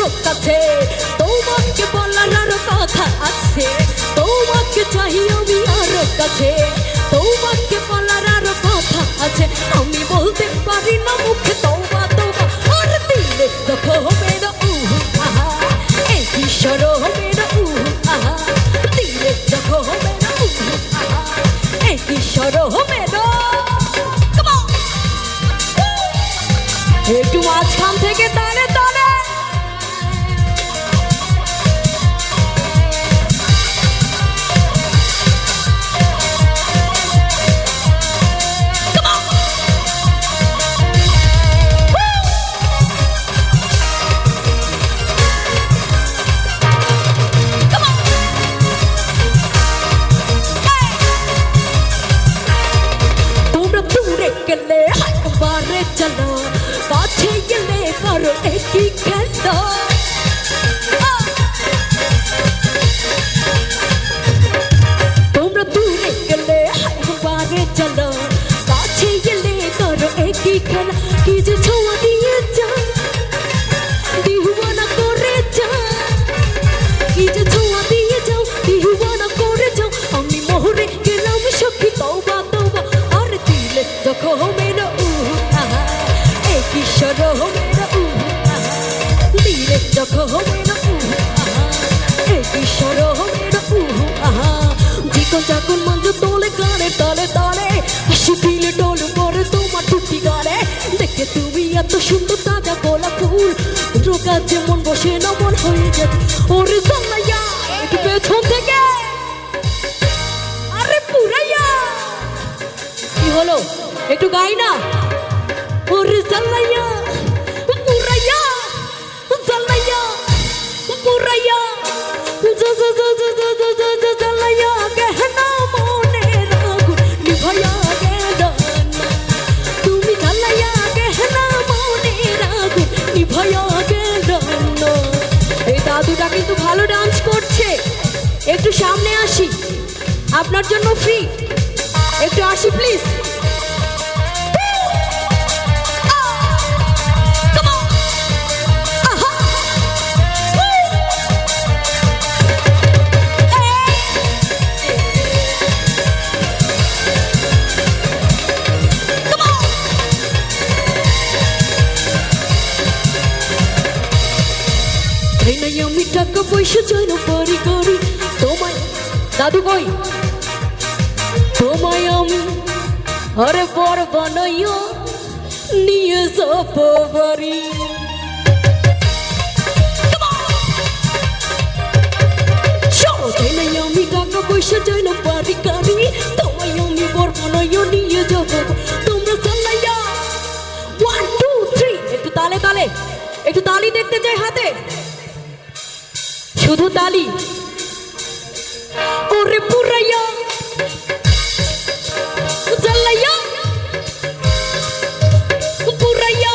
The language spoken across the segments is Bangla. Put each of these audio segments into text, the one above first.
আরো কাছে, তোমাকে বলার আরো কথা আছে, তোমাকে চাই আমি আরো কাছে, তোমাকে বলার আরো কথা আছে, আমি বলতে পারি না মুখে তওবা তওবা, আর দিলে যখন মেরা আহা এই কিশোর মেরা আহা, দিলে যখন মেরা আহা এই কিশোর মেরা। একটু মাঝখান থেকে তালে তালে তোমরা দূরে গেলে একবারে চলো, কাছে গেলে করো একই খেলা, তোমরা দূরে গেলে একবারে চলো, কাছে গেলে করো একই খেলা, কি যে ছোঁয়া দিয়ে যাও দিহুয়ানা করে যাও, কি যে ছোঁয়া দিয়ে যাও দিহুয়ানা করে যাও, আমি মোহরে গেলাম সখী তওবা তওবা, আর দিলে যখন মেরা আহা এই কিশোর মেরা আহা, দিলে যখন মেরা আহা এই কিশোর মেরা আহা, জীবন যখন মঞ্জ তোলে গানে তালে তালে, হাসি দিলে ডোল পরে তোমার টুটি গানে, দেখে তুমি এত সুন্দর তাজা গোলাপ ফুল, রোগা যেমন বসে না মন হয়ে যাবে, ওরে জাল্লাইয়া একটু পেছন থেকে, আরে পুরাইয়া কি হলো একটু গাই না, ওরে জাল্লাইয়া পুরাইয়া জাল্লাইয়া পুরাইয়া জাল্লাইয়া গহনা মনের আগুন নিভাইয়া গেল না, তুমি জাল্লাইয়া গহনা মনের আগুন নিভাইয়া গেল না। এই দাদুটা কিন্তু ভালো ডান্স করছে, একটু সামনে আসি, আপনার জন্য ফ্রি, একটু আসি প্লিজ। আমি টাকা পয়সা যেন পারি করি তোমায়, দাদু কই তোমায় আমি আরে বড় বানাইয়া নিয়ে যাব বাড়ি, আমি টাকা পয়সা যেন পারি করি তোমায় আমি বড় বানাইয়া নিয়ে যাব, তোমরা চালাইয়া 1 2 3 একটু তালে তালে, একটু তালি দেখতে চাই হাতে, শুধু তালি, ওরে পুরাইয়া জাল্লাইয়া পুরাইয়া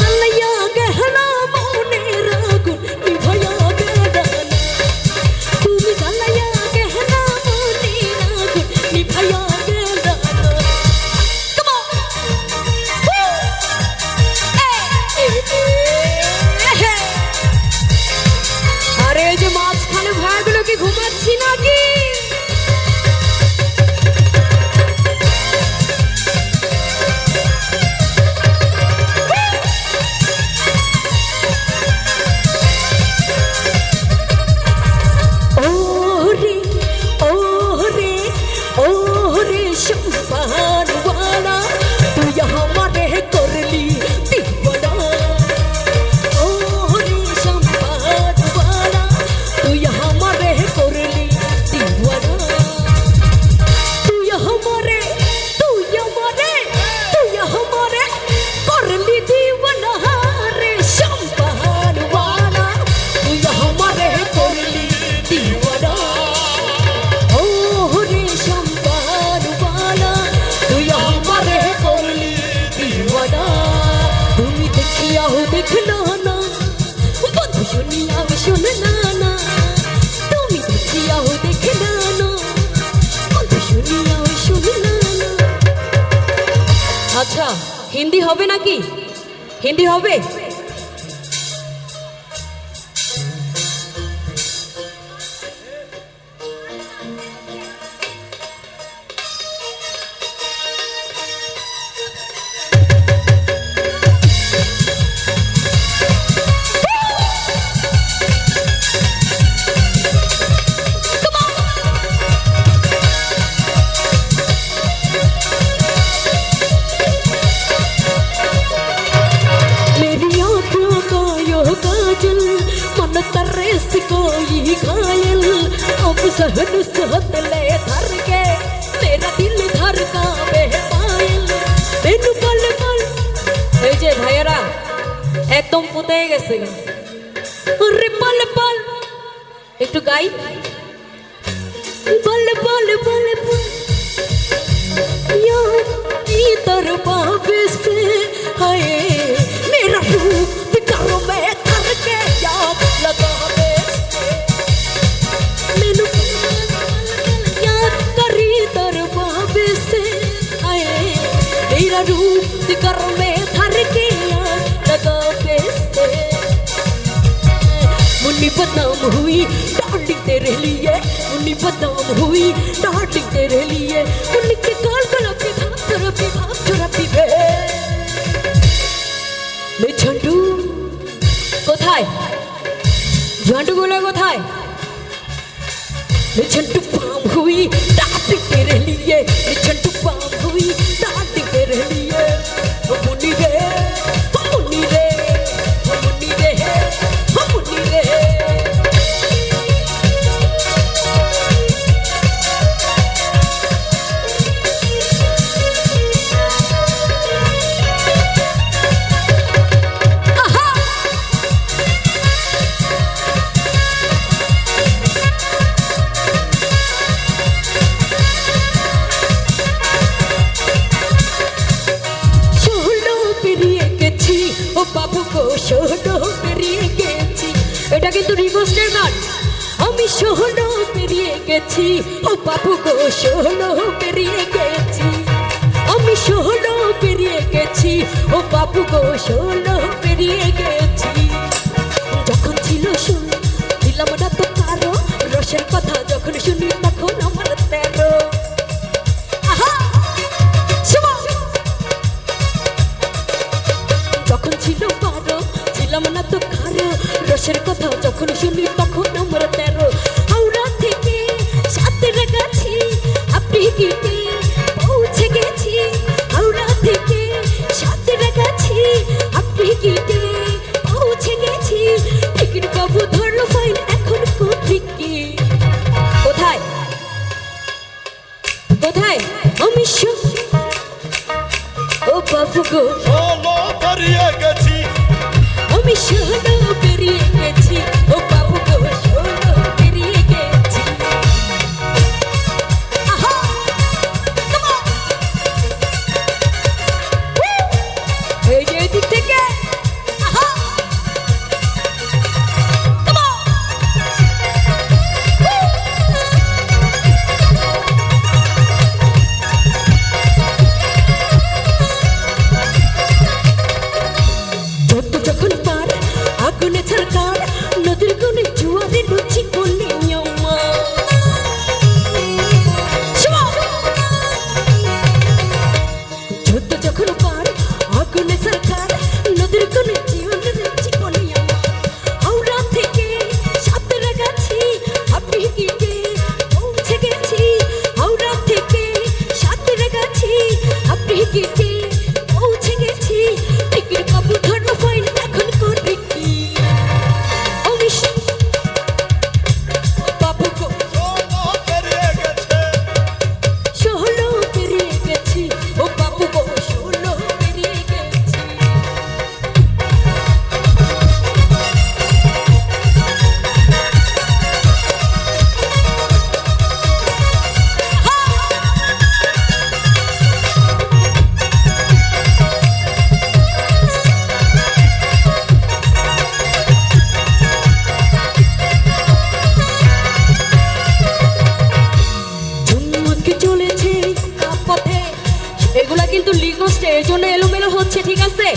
জাল্লাইয়া গহনা মনের আগুন নিভাইয়া গেল না, তুমি জাল্লাইয়া গহনা মনের আগুন নিভাইয়া গেল না। আরে এই যে মাঝখানে ভাইগুলো কি ঘুমাচ্ছি নাকি? ওরে ওরে ওরে সম্পান वाला তুই আমারে করলি দিওয়ানা, ওরে সম্পান वाला তুই আমারে করলি দিওয়ানা, তুই আমারে করলি দিওয়ানা রে সম্পান वाला তুই আমারে করলি দিওয়ানা, ওরে সম্পান वाला তুই আমারে করলি দিওয়ানা, তুমি দেখিয়াও দেখনা না বন্ধু শুনিয়াও শোনা না, তুমি দেখিয়াও দেখনা না বন্ধু শুনিয়াও শোনা না। আচ্ছা হিন্দি হবে নাকি? হিন্দি হবে? घायल अब सहन सहतले धर के मेरा दिल धड़का बेपायल मेनू पल पल এই যে ভাইয়ারা একদম পুতে গেছে রে পল পল একটু গাই पल पल पल पल याद इधर वापस आए मेरा रूप दिखाओ मैं करके याद लगा मैनू याद करी इधर वापस आए मेरा रूप दिखाओ मैं करके याद लगा मुन्नी बदनाम हुई डार्लिंग तेरे लिए मुन्नी बदनाम हुई डार्लिंग तेरे लिए मुन्नी के गाल गलापी भाग चुरापी वे ले झंडू কোথায় झंडू গুলো কোথায় ले झंडू पाम हुई डार्लिंग तेरे लिए ले झंडू पाम हुई डार्लिंग तेरे लिए ओ मुन्नी रे ओ मुन्नी रे ओ मुन्नी रे ओ मुन्नी रे এটা কিন্তু রিকোয়েস্টের গান আমি শোনো পেরিয়ে গেছি ও বাবু গো শোনো পেরিয়ে গেছি আমি শোনো পেরিয়ে গেছি ও বাবু গো শোনো পেরিয়ে গেছি যখন ছিল শুন দিলাম না তো কারো রসের কথা যখন শুনি তখন আমার তেরো যখন ছিল বারো ছিলাম না তো কারো রসের কথা যখন শুনি তখন আমার তেরো হাওড়া থেকে সাঁতরাগাছি আপনি গিয়ে পৌঁছে গেছি হাওড়া থেকে সাঁতরাগাছি আপনি গিয়ে পৌঁছে গেছি টিকিট বাবু ধরলো ফাইন এখন কোথায় কোথায় কোথায় আমি ও বাবু গো শোনো পেরিয়ে গেছি আমি শোনো পেরিয়ে গেছি ও বাবু গো শোনো পেরিয়ে গেছি এই যে দিক থেকে যখন পার আগুনে ছাড়কার নদীর কোণে জুয়ারে লুচি করলে যুদ্ধ যখন পার আগুনে ছাড়কার নদীর কোণে জুয়ারে লুচি করলে হাওড়া থেকে সাঁতরাগাছি আপনি গিয়ে পৌঁছে গেছি হাওড়া থেকে সাঁতরাগাছি আপনি গিয়ে পৌঁছে গেছি টিকিট বাবু ধরলো ফাইন এখন করে কি আমি বাবু গো শোনো পেরিয়ে গেছে শোনো পেরিয়ে গেছি ও বাবু গো শোনো পেরিয়ে গেছি এগুলা কিন্তু লিকোস্টে এর জন্য এলোমেলো হচ্ছে ঠিক আছে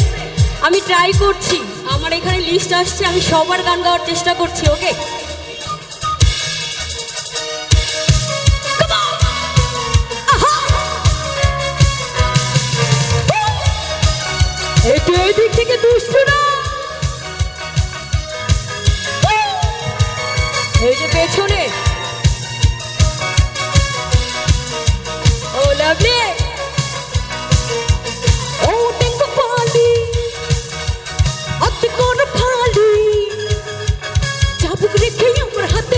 আমি ট্রাই করছি আমার এখানে লিস্ট আসছে আমি সবার গান গাওয়ার চেষ্টা করছি ওকে একটু এই দিক থেকে দুষ্টু না এই যে পেছনে ও লাভলি ও টেঙ্গো পালি অত কোন ফালি চাবুক রেখে আমার হাতে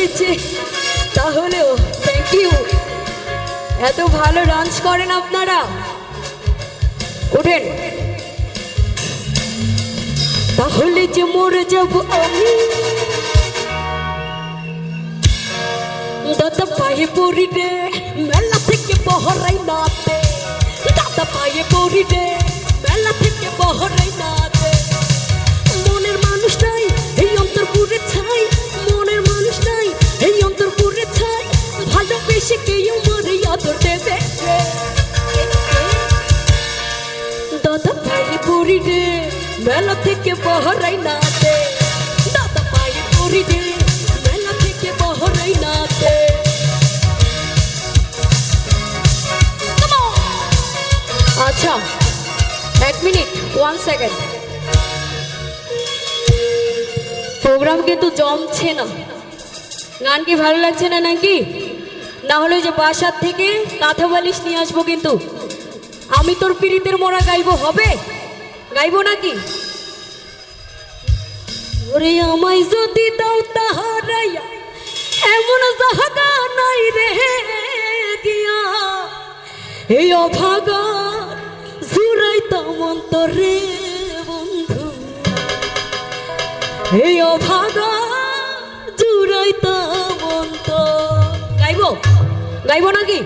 হয়েছে তাহলেও থ্যাংক ইউ। এত ভালো ডান্স করেন আপনারা, ওঠেন। তাহলে যে মরে যাব আমি, দাদা পায়ে পড়ি রে মেলা থেকে বহরাই নাতে, দাদা পায়ে পড়ি রে মেলা থেকে বহরাই নাতে। মনের মানুষ নাই এই অন্তরপুরে ছাই, মনের মানুষ নাই এই অন্তরপুরে ছাই, ভালোবেসে কেউ মরে আদর দেবে রে। দাদা পায়ে পড়ি রে মেলা থেকে বহরাই নাতে, দাদা পায়ে পড়ি রে মেলা থেকে বহরাই নাতে। আচ্ছা 1 মিনিট 1 সেকেন্ড, প্রোগ্রাম কিন্তু জমছে না, গান কি ভালো লাগছে না নাকি? না হলে যে বাসার থেকে কাঁথা বালিশ নিয়ে আসবো, কিন্তু আমি তোর পীড়িতের মোড়া গাইবো, হবে? গাইবো নাকি? ওরে আমায় যদি দাও তাহারাইয়া এমন জাহাগা নাই রে দিয়া, এই অভাগা জুড়াইতাম অন্তরে বন্ধু, এই অভাগা জুড়াইতাম অন্তর। গাইবো গাইবো নাকি?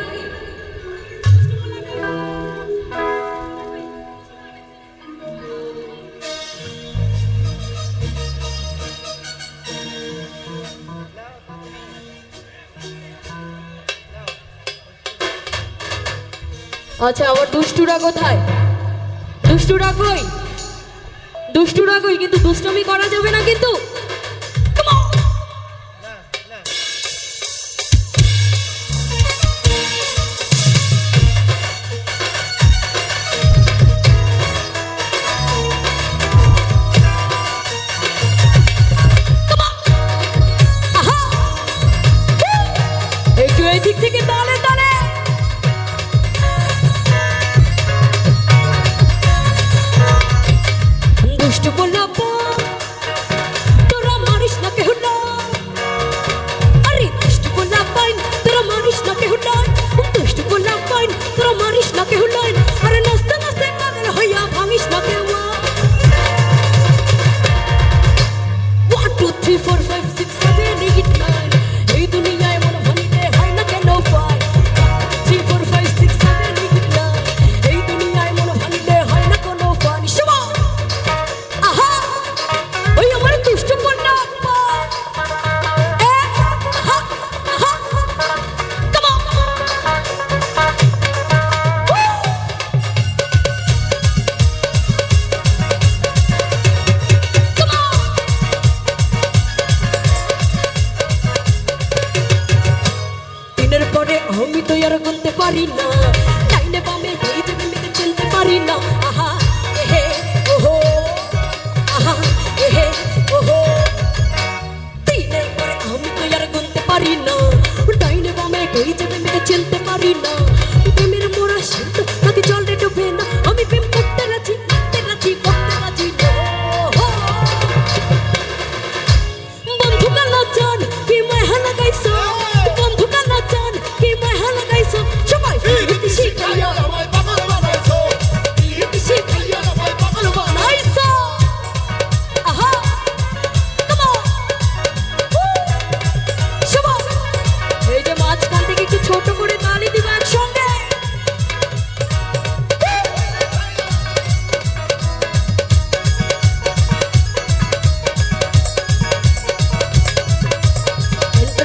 আচ্ছা আমার দুষ্টুরা কোথায়? দুষ্টুরা কই? দুষ্টুরা কই? কিন্তু দুষ্টমি করা যাবে না কিন্তু। একটু এই দিক থেকে তালে তালে। দুষ্টু বললা তোরা মারিস না কেহ না, আরে দুষ্টু বললা পাইন তোরা মারিস না কেহ না, দুষ্টু বললা পাইন তোরা মারিস না কেহ না, আরে নাচতে নাচতে পাগল হইয়া ভাঙিস না কেউ। 1 2 3 4 5 6 7 8 9 এই দুনিয়ায় মন ভাঙিতে হয় না কেন পাই। 3 4 5 6 7 8 9 এই দুনিয়ায় মন ভাঙিতে হয় না কোনো পানি। শোনো আহা ওই আমার দুষ্টু কন্যা আপা, আহা আহা কাম অন। দিনের পরে আমি তো আর গুনতে পারি না, ডাইনে বামে দুই দিকে মিলে চিনতে পারি না। আহা এহে ওহো, আহা এহে ওহো। দিনের পরে আমি তো আর গুনতে পারি না, ডাইনে বামে দুই দিকে মিলে চিনতে পারি না। প্রেমের মোরা সিদ্ধ নদী জলে ডুবে না, আমি প্রেম করতে রাজি করতে রাজি করতে রাজি না। বন্ধু কালা জান কি মায়া লাগাইছো, বন্ধু কালা জান কি মায়া লাগাইছো, সবাই প্রীতি শিখাইয়া আমায় পাগল বানাইছো, প্রীতি শিখাইয়া আমায় পাগল বানাইছো। আহা কাম অন সবাই। এই যে মাঝখান থেকে একটু ছোট করে তালি দিবা একসঙ্গে।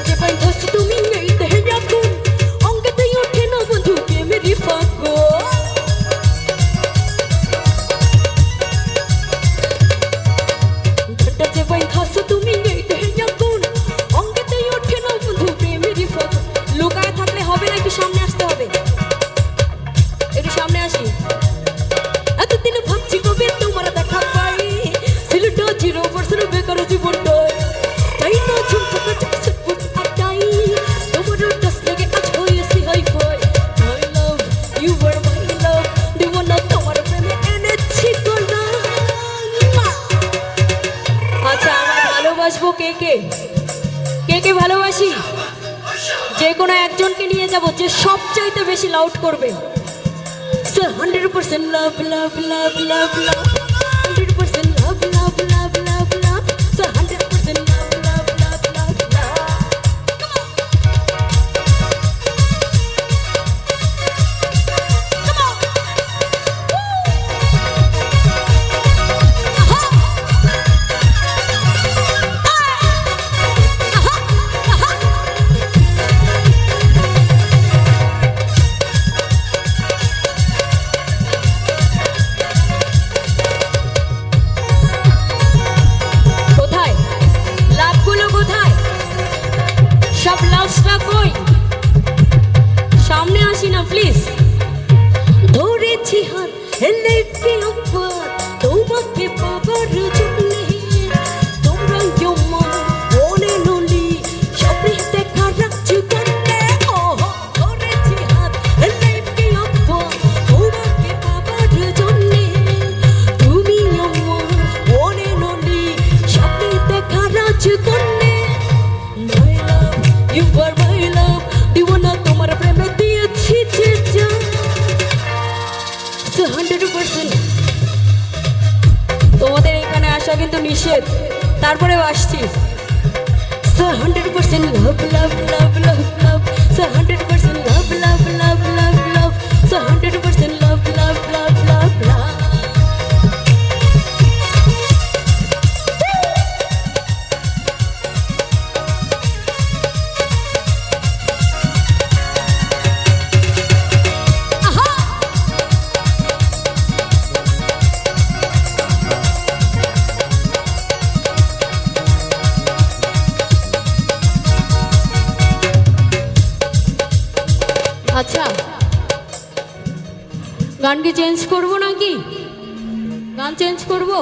যে পাই ধস তুমি নেই দেহে রাখুন, অঙ্গতেই ওঠে না বন্ধু প্রেমেরই ফাগুন। ঘন্টা যে পাই ধস তুমি নেই দেহে রাখুন, অঙ্গতেই ওঠে না বন্ধু প্রেমেরই ফাগুন। লুকায় থাকলে হবে না, একটু সামনে আসতে হবে, একটু সামনে আসি। এতদিন ভাবছি কবে তোমার দেখা পাই, সিলুটো 0% বেকার জীবনটাই, তাই তো ঝুমঝুমে চুপচুপ আটাই, তোমার ডাস লাগে আজ হয়েছি hi fi. My love you আর মাই লাভ, দিওয়ানা তোমার প্রেমে এনেছি গোলাম। আচ্ছা আমার ভালোবাসবো কে কে? কে কে ভালোবাসি যে কোনো একজনকে নিয়ে যাব যে সবচাইতে বেশি লাউড করবে 100% লাভ লাভ লাভ লাভ লাভ 100% লাভ লাভ লাভ লাভ লাভ 100% লাভ লাভ লাভ লাভ লাভ কোথায় লাভগুলো কোথায় সব লাভসটা কই সামনে আসি না প্লিজ ধরেছি হাত হেলে কি অপরাধ তোমাকে পাবার জন্যে তোমরা আমার মনে নলি স্বপ্নে দেখা রাখছি কন্যে ধরেছি হাত হেলে কি অপরাধ তোমাকে পাবার জন্যে তুমি আমার মনে নলি স্বপ্নে দেখা রাখছি কন্যে My love, you are my love দিওয়ানা তোমার প্রেমে দিয়েছি যে জান 100% তোমাদের এখানে আসা কিন্তু নিষেধ তারপরেও আসছি 100% লাভ লাভ লাভ লাভ লাভ 100% লাভ লাভ লাভ লাভ লাভ 100% লাভ লাভ লাভ লাভ লাভ আচ্ছা গান কি চেঞ্জ করবো নাকি গান চেঞ্জ করবো